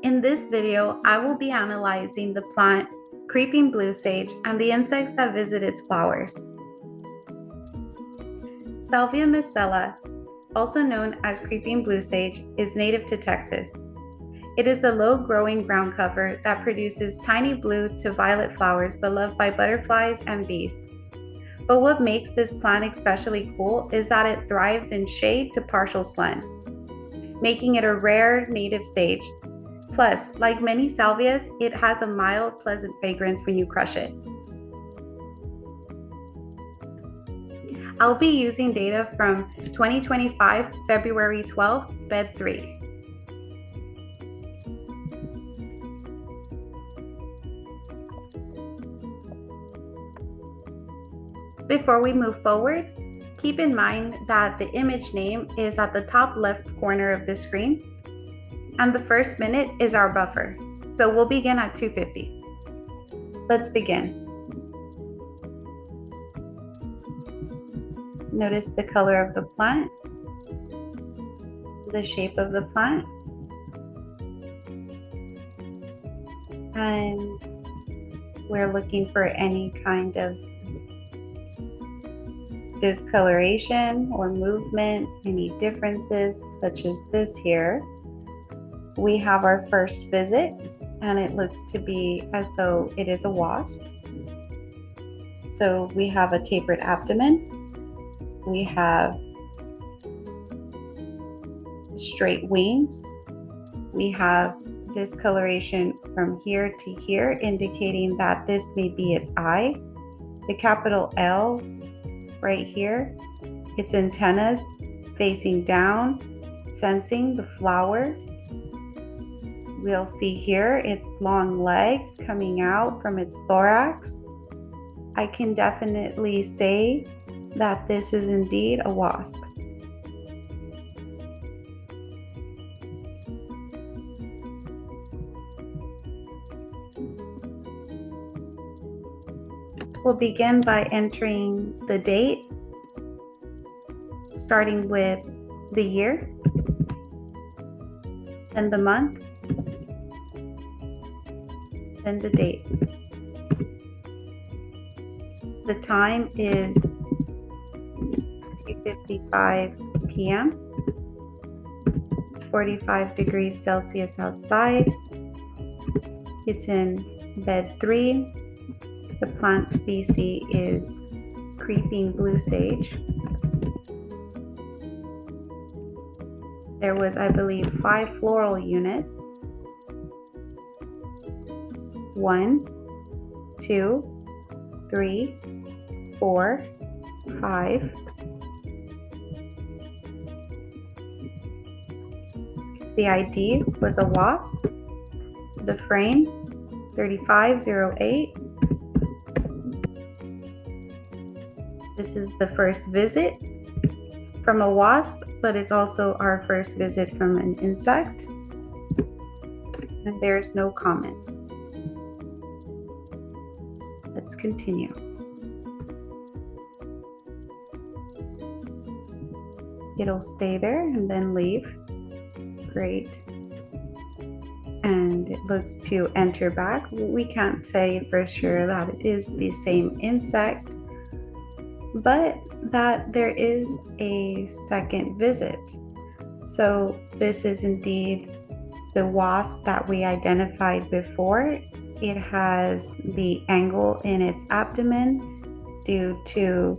In this video, I will be analyzing the plant creeping blue sage and the insects that visit its flowers. Salvia misella, also known as creeping blue sage, is native to Texas. It is a low-growing ground cover that produces tiny blue to violet flowers beloved by butterflies and bees. But what makes this plant especially cool is that it thrives in shade to partial sun, making it a rare native sage. Plus, like many salvias, it has a mild, pleasant fragrance when you crush it. I'll be using data from 2025, February 12, bed 3. Before we move forward, keep in mind that the image name is at the top left corner of the screen, and the first minute is our buffer. So we'll begin at 2:50. Let's begin. Notice the color of the plant, the shape of the plant, and we're looking for any kind of discoloration or movement, any differences such as this here. We have our first visit, and it looks to be as though it is a wasp. So we have a tapered abdomen. We have straight wings. We have discoloration from here to here, indicating that this may be its eye. The capital L right here, its antennas facing down, sensing the flower. We'll see here its long legs coming out from its thorax. I can definitely say that this is indeed a wasp. We'll begin by entering the date, starting with the year, then the month, then the date. The time is 2:55 p.m., 45 degrees Celsius outside. It's in bed 3. The plant species is creeping blue sage. There was, I believe, 5 floral units. 1, 2, 3, 4, 5. The ID was a wasp. The frame 3508. This is the first visit from a wasp, but it's also our first visit from an insect. And there's no comments. Let's continue. It'll stay there and then leave. Great. And it looks to enter back. We can't say for sure that it is the same insect, but that there is a second visit. So this is indeed the wasp that we identified before. It has the angle in its abdomen due to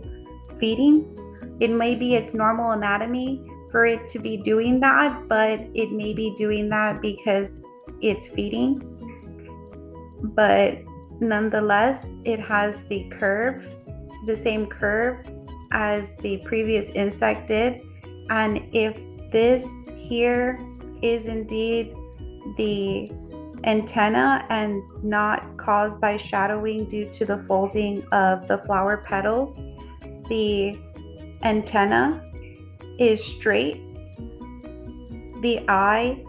feeding. It may be its normal anatomy for it to be doing that, but it may be doing that because it's feeding. But nonetheless, it has the curve, the same curve as the previous insect did. And if this here is indeed the antenna and not caused by shadowing due to the folding of the flower petals, the antenna is straight. The eye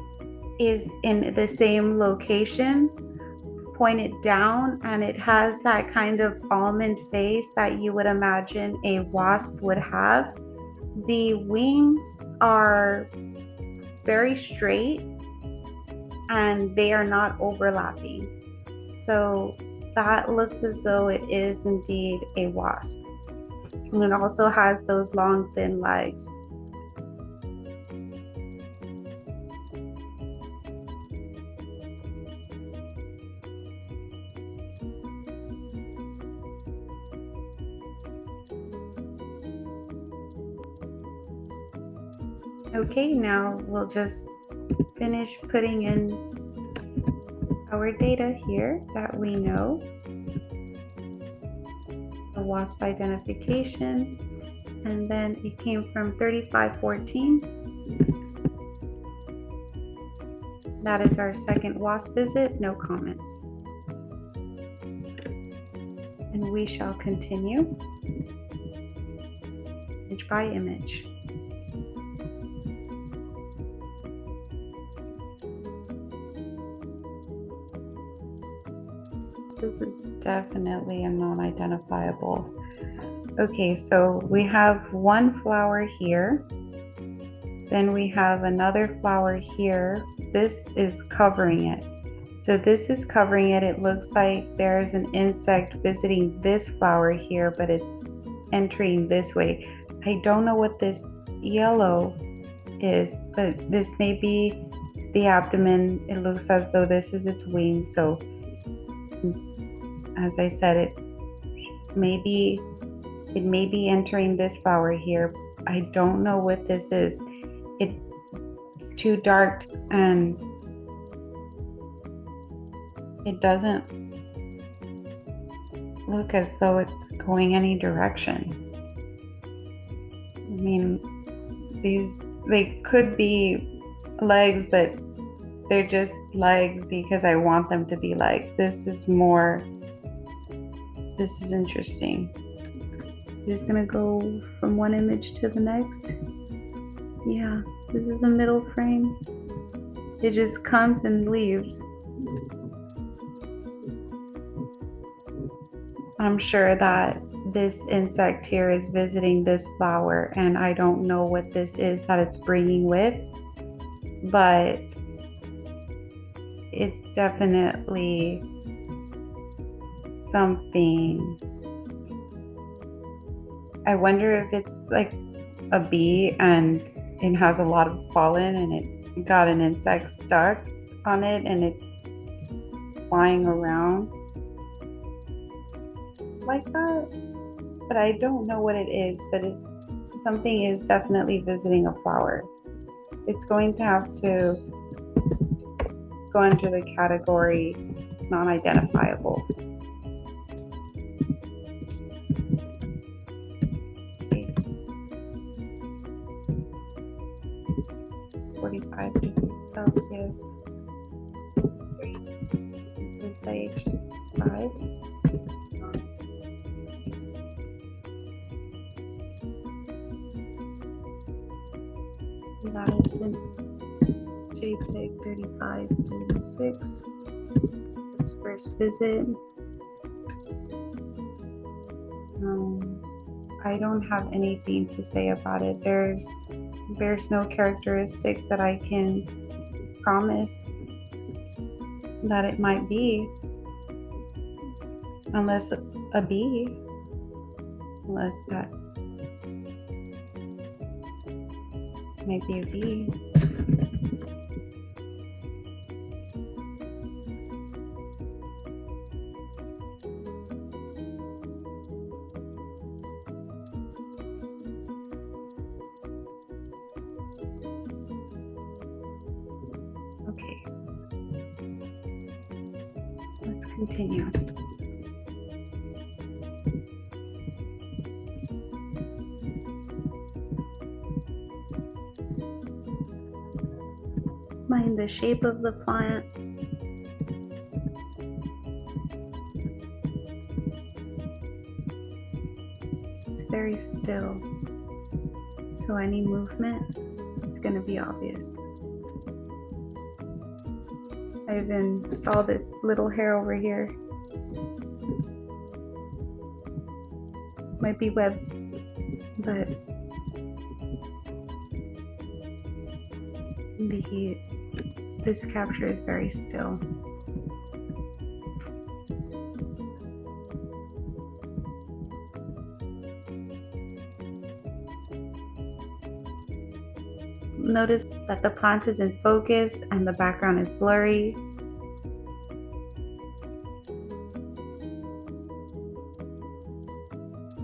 is in the same location, pointed down, and it has that kind of almond face that you would imagine a wasp would have. The wings are very straight and they are not overlapping. So that looks as though it is indeed a wasp. And it also has those long, thin legs. Okay, now we'll just finish putting in our data here that we know. The wasp identification, and then it came from 3514. That is our second wasp visit, no comments. And we shall continue image by image. This is definitely a non-identifiable. Okay, so we have one flower here. Then we have another flower here. This is covering it. So this is covering it. It looks like there's an insect visiting this flower here, but it's entering this way. I don't know what this yellow is, but this may be the abdomen. It looks as though this is its wing. So as I said, it may be entering this flower here. I don't know what this is. It's too dark and it doesn't look as though it's going any direction. I mean, they could be legs, but they're just legs because I want them to be legs. This is interesting. I'm just gonna go from one image to the next. Yeah, this is a middle frame. It just comes and leaves. I'm sure that this insect here is visiting this flower, and I don't know what this is that it's bringing with, but it's definitely something. I wonder if it's like a bee and it has a lot of pollen and it got an insect stuck on it and it's flying around like that. But I don't know what it is, but something is definitely visiting a flower. It's going to have to go into the category non-identifiable. Okay. 45 degrees Celsius, 3 dosage, 5. That is in JPEG 3536. It's its first visit. I don't have anything to say about it. There's no characteristics that I can promise that it might be, unless a bee, unless that might be a bee. Okay, let's continue. Mind the shape of the plant. It's very still, so any movement, it's going to be obvious. I even saw this little hair over here. Might be web, but This capture is very still. Notice that the plant is in focus and the background is blurry.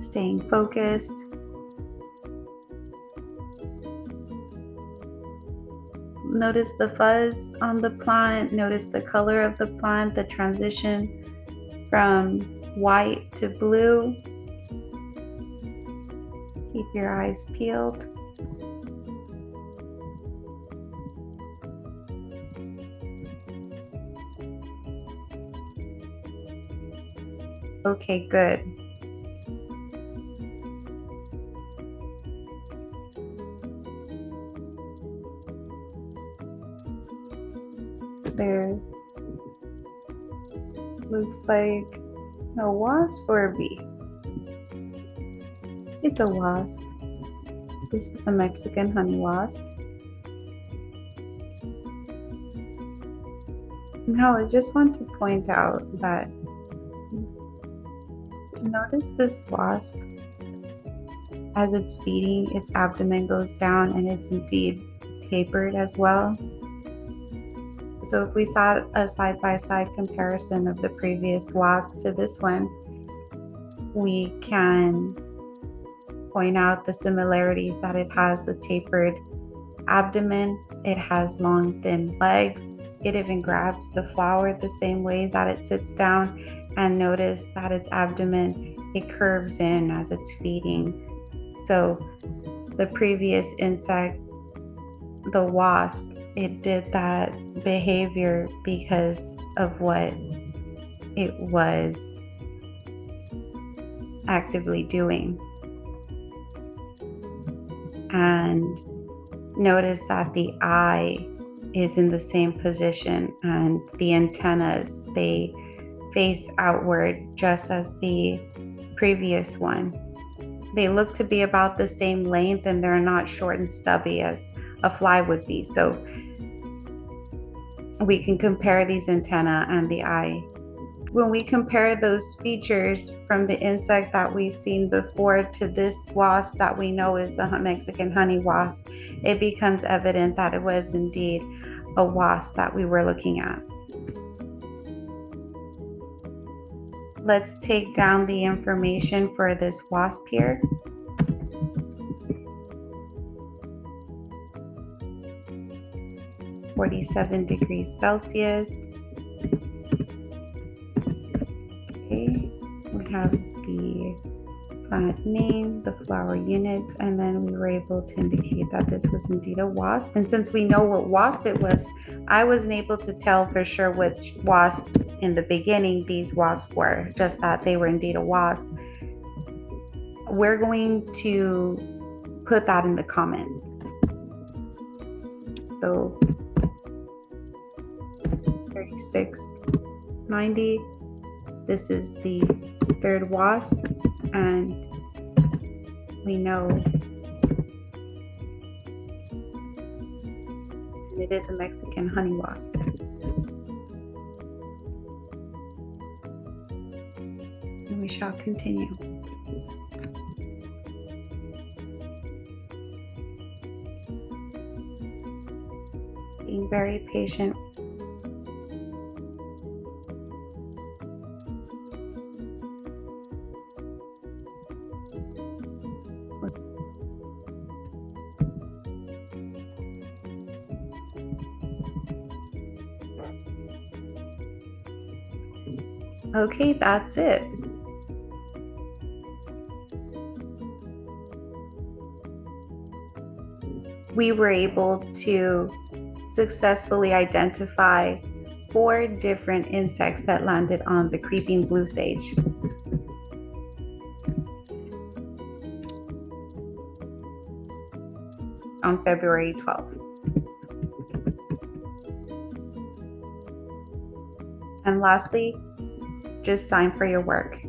Staying focused. Notice the fuzz on the plant. Notice the color of the plant, the transition from white to blue. Keep your eyes peeled. Okay, good. There looks like a wasp or a bee. It's a wasp. This is a Mexican honey wasp. Now I just want to point out that notice this wasp, as it's feeding, its abdomen goes down and it's indeed tapered as well. So if we saw a side-by-side comparison of the previous wasp to this one, we can point out the similarities that it has a tapered abdomen, it has long, thin legs, it even grabs the flower the same way that it sits down, and notice that its abdomen, it curves in as it's feeding. So the previous insect, the wasp, it did that behavior because of what it was actively doing. And notice that the eye is in the same position and the antennas, they face outward just as the previous one. They look to be about the same length and they're not short and stubby as a fly would be. So we can compare these antennae and the eye. When we compare those features from the insect that we've seen before to this wasp that we know is a Mexican honey wasp, it becomes evident that it was indeed a wasp that we were looking at. Let's take down the information for this wasp here. (47°C). Okay, we have the plant name, the flower units, and then we were able to indicate that this was indeed a wasp. And since we know what wasp it was, I wasn't able to tell for sure which wasp in the beginning these wasps were, just that they were indeed a wasp. We're going to put that in the comments. So 3690, this is the third wasp, and we know it is a Mexican honey wasp. And we shall continue. Being very patient. Okay, that's it. We were able to successfully identify 4 different insects that landed on the creeping blue sage. On February 12th. And lastly, just sign for your work.